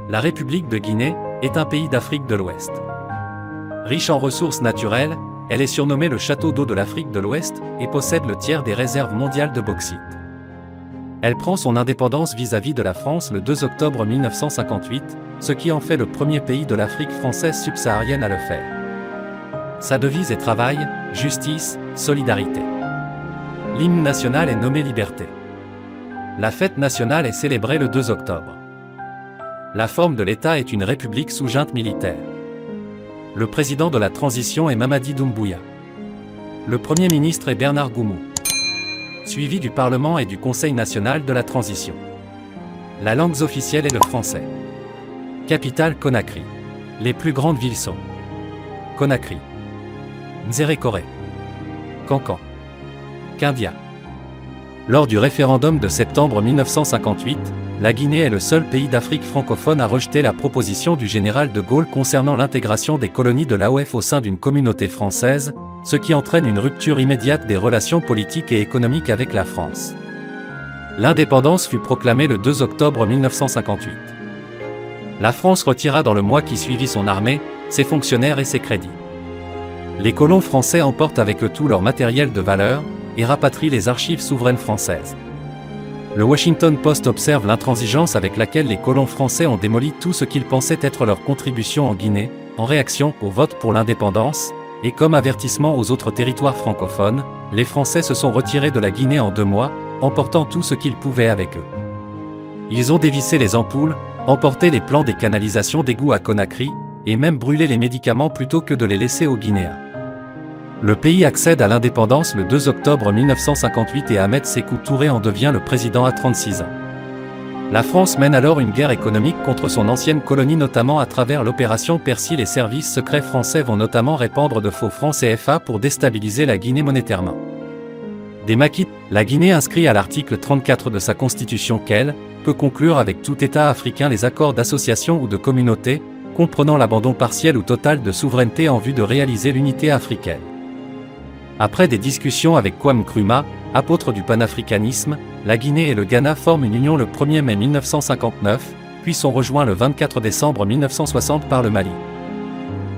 La République de Guinée est un pays d'Afrique de l'Ouest. Riche en ressources naturelles, elle est surnommée le château d'eau de l'Afrique de l'Ouest et possède le tiers des réserves mondiales de bauxite. Elle prend son indépendance vis-à-vis de la France le 2 octobre 1958, ce qui en fait le premier pays de l'Afrique française subsaharienne à le faire. Sa devise est travail, justice, solidarité. L'hymne national est nommé Liberté. La fête nationale est célébrée le 2 octobre. La forme de l'État est une république sous junte militaire. Le président de la transition est Mamadi Doumbouya. Le premier ministre est Bernard Goumou, suivi du Parlement et du Conseil national de la transition. La langue officielle est le français. Capitale Conakry. Les plus grandes villes sont Conakry, Nzérékoré, Kankan, Kindia. Lors du référendum de septembre 1958, la Guinée est le seul pays d'Afrique francophone à rejeter la proposition du général de Gaulle concernant l'intégration des colonies de l'AOF au sein d'une communauté française, ce qui entraîne une rupture immédiate des relations politiques et économiques avec la France. L'indépendance fut proclamée le 2 octobre 1958. La France retira dans le mois qui suivit son armée, ses fonctionnaires et ses crédits. Les colons français emportent avec eux tout leur matériel de valeur et rapatrient les archives souveraines françaises. Le Washington Post observe l'intransigeance avec laquelle les colons français ont démoli tout ce qu'ils pensaient être leur contribution en Guinée, en réaction au vote pour l'indépendance, et comme avertissement aux autres territoires francophones, les Français se sont retirés de la Guinée en 2 mois, emportant tout ce qu'ils pouvaient avec eux. Ils ont dévissé les ampoules, emporté les plans des canalisations d'égouts à Conakry, et même brûlé les médicaments plutôt que de les laisser aux Guinéens. Le pays accède à l'indépendance le 2 octobre 1958 et Ahmed Sékou Touré en devient le président à 36 ans. La France mène alors une guerre économique contre son ancienne colonie notamment à travers l'opération Persil. Les services secrets français vont notamment répandre de faux francs CFA pour déstabiliser la Guinée monétairement. Des maquis, la Guinée inscrit à l'article 34 de sa constitution qu'elle peut conclure avec tout État africain les accords d'association ou de communauté, comprenant l'abandon partiel ou total de souveraineté en vue de réaliser l'unité africaine. Après des discussions avec Kwame Nkrumah, apôtre du panafricanisme, la Guinée et le Ghana forment une union le 1er mai 1959, puis sont rejoints le 24 décembre 1960 par le Mali.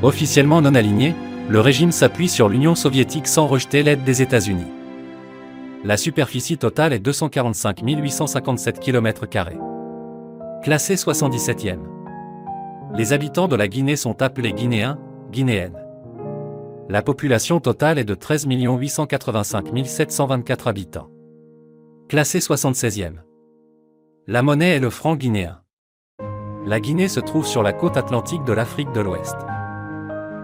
Officiellement non aligné, le régime s'appuie sur l'Union soviétique sans rejeter l'aide des États-Unis. La superficie totale est 245 857 km². Classé 77e. Les habitants de la Guinée sont appelés Guinéens, Guinéennes. La population totale est de 13 885 724 habitants. Classé 76e. La monnaie est le franc guinéen. La Guinée se trouve sur la côte atlantique de l'Afrique de l'Ouest.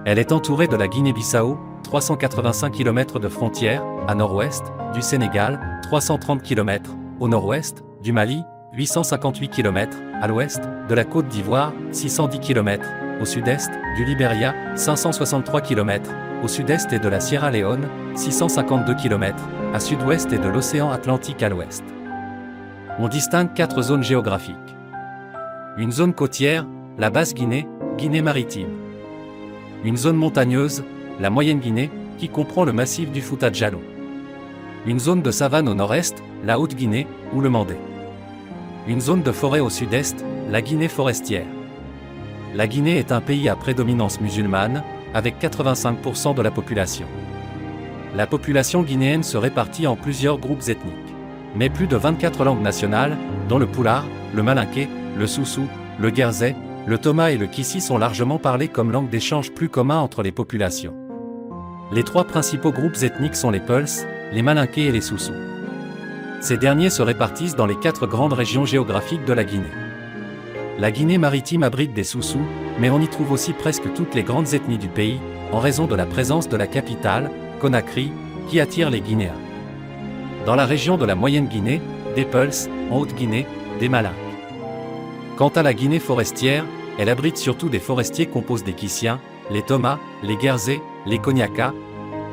Elle est entourée de la Guinée-Bissau, 385 km de frontière, à nord-ouest, du Sénégal, 330 km, au nord-ouest, du Mali, 858 km, à l'ouest, de la Côte d'Ivoire, 610 km, au sud-est, du Libéria, 563 km, au sud-est et de la Sierra Leone, 652 km, à sud-ouest et de l'océan Atlantique à l'ouest. On distingue 4 zones géographiques. Une zone côtière, la Basse-Guinée, Guinée maritime. Une zone montagneuse, la Moyenne-Guinée, qui comprend le massif du Fouta-Djallon. Une zone de savane au nord-est, la Haute-Guinée, ou le Mandé. Une zone de forêt au sud-est, la Guinée forestière. La Guinée est un pays à prédominance musulmane, avec 85% de la population. La population guinéenne se répartit en plusieurs groupes ethniques. Mais plus de 24 langues nationales, dont le Pulaar, le Malinké, le Soussou, le Guerzé, le Toma et le Kissi sont largement parlés comme langue d'échange plus commun entre les populations. Les 3 principaux groupes ethniques sont les Peuls, les Malinkés et les Soussous. Ces derniers se répartissent dans les 4 grandes régions géographiques de la Guinée. La Guinée maritime abrite des Soussous, mais on y trouve aussi presque toutes les grandes ethnies du pays, en raison de la présence de la capitale, Conakry, qui attire les Guinéens. Dans la région de la Moyenne-Guinée, des Peuls, en Haute-Guinée, des Malinks. Quant à la Guinée forestière, elle abrite surtout des forestiers composés des Kissiens, les Tomas, les Guerzés, les Koniakas.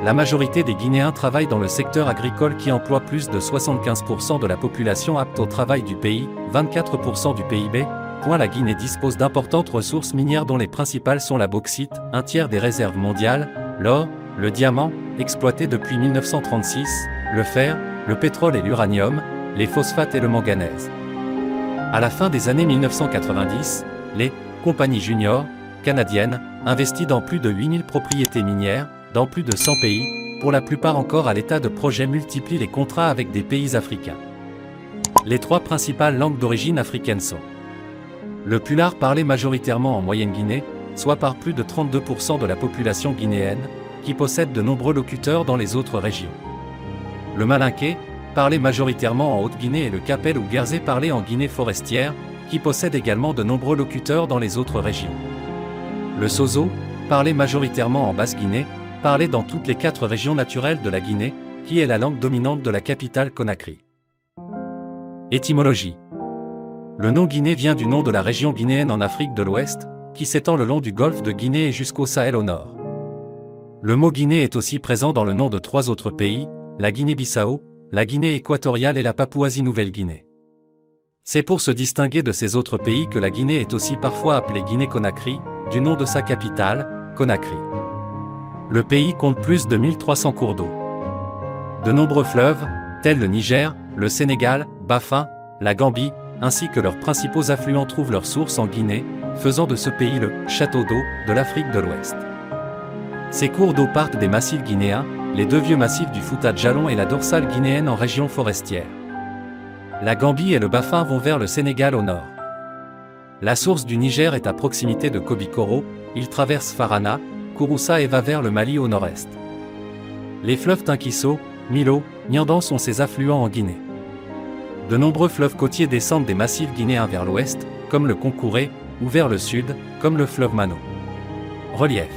La majorité des Guinéens travaillent dans le secteur agricole qui emploie plus de 75% de la population apte au travail du pays, 24% du PIB. La Guinée dispose d'importantes ressources minières dont les principales sont la bauxite, un tiers des réserves mondiales, l'or, le diamant, exploité depuis 1936, le fer, le pétrole et l'uranium, les phosphates et le manganèse. À la fin des années 1990, les compagnies juniors canadiennes investissent dans plus de 8000 propriétés minières, dans plus de 100 pays, pour la plupart encore à l'état de projet, multiplient les contrats avec des pays africains. Les 3 principales langues d'origine africaine sont le pulaar, parlé majoritairement en Moyenne-Guinée, soit par plus de 32% de la population guinéenne, qui possède de nombreux locuteurs dans les autres régions. Le malinké, parlé majoritairement en Haute-Guinée, et le kapel ou guerzé, parlé en Guinée forestière, qui possède également de nombreux locuteurs dans les autres régions. Le sozo, parlé majoritairement en Basse-Guinée, parlé dans toutes les 4 régions naturelles de la Guinée, qui est la langue dominante de la capitale Conakry. Étymologie. Le nom Guinée vient du nom de la région guinéenne en Afrique de l'Ouest, qui s'étend le long du golfe de Guinée et jusqu'au Sahel au nord. Le mot Guinée est aussi présent dans le nom de 3 autres pays, la Guinée-Bissau, la Guinée équatoriale et la Papouasie-Nouvelle-Guinée. C'est pour se distinguer de ces autres pays que la Guinée est aussi parfois appelée Guinée-Conakry, du nom de sa capitale, Conakry. Le pays compte plus de 1300 cours d'eau. De nombreux fleuves, tels le Niger, le Sénégal, Bafin, la Gambie, ainsi que leurs principaux affluents trouvent leur source en Guinée, faisant de ce pays le « château d'eau » de l'Afrique de l'Ouest. Ces cours d'eau partent des massifs guinéens, les 2 vieux massifs du Fouta Djallon et la dorsale guinéenne en région forestière. La Gambie et le Bafin vont vers le Sénégal au nord. La source du Niger est à proximité de Kobikoro, il traverse Farana, Kouroussa et va vers le Mali au nord-est. Les fleuves Tinkisso, Milo, Niandan sont ses affluents en Guinée. De nombreux fleuves côtiers descendent des massifs guinéens vers l'ouest, comme le Konkouré, ou vers le sud, comme le fleuve Mano. Relief.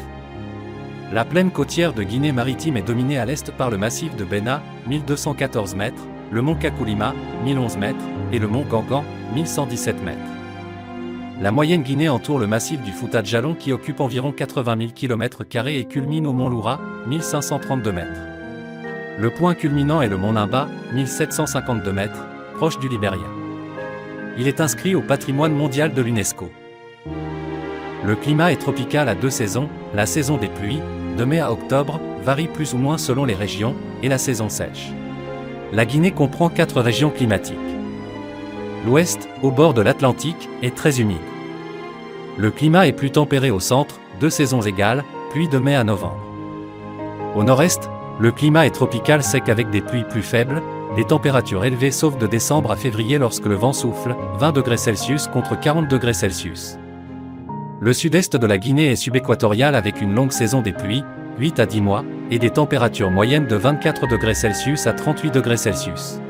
La plaine côtière de Guinée maritime est dominée à l'est par le massif de Bena, 1214 mètres, le mont Kakoulima, 1011 mètres, et le mont Gangan, 1117 mètres. La moyenne Guinée entoure le massif du Fouta Djallon qui occupe environ 80 000 km² et culmine au mont Loura, 1532 mètres. Le point culminant est le mont Nimba, 1752 mètres, proche du Libéria. Il est inscrit au patrimoine mondial de l'UNESCO. Le climat est tropical à 2 saisons, la saison des pluies, de mai à octobre, varie plus ou moins selon les régions, et la saison sèche. La Guinée comprend 4 régions climatiques. L'ouest, au bord de l'Atlantique, est très humide. Le climat est plus tempéré au centre, 2 saisons égales, pluies de mai à novembre. Au nord-est, le climat est tropical sec avec des pluies plus faibles, des températures élevées sauf de décembre à février lorsque le vent souffle, 20 degrés Celsius contre 40 degrés Celsius. Le sud-est de la Guinée est subéquatorial avec une longue saison des pluies, 8 à 10 mois, et des températures moyennes de 24 degrés Celsius à 38 degrés Celsius.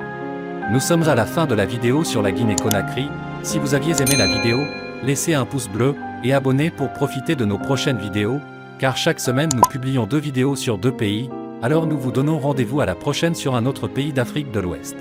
Nous sommes à la fin de la vidéo sur la Guinée-Conakry. Si vous aviez aimé la vidéo, laissez un pouce bleu et abonnez pour profiter de nos prochaines vidéos, car chaque semaine nous publions 2 vidéos sur 2 pays, alors nous vous donnons rendez-vous à la prochaine sur un autre pays d'Afrique de l'Ouest.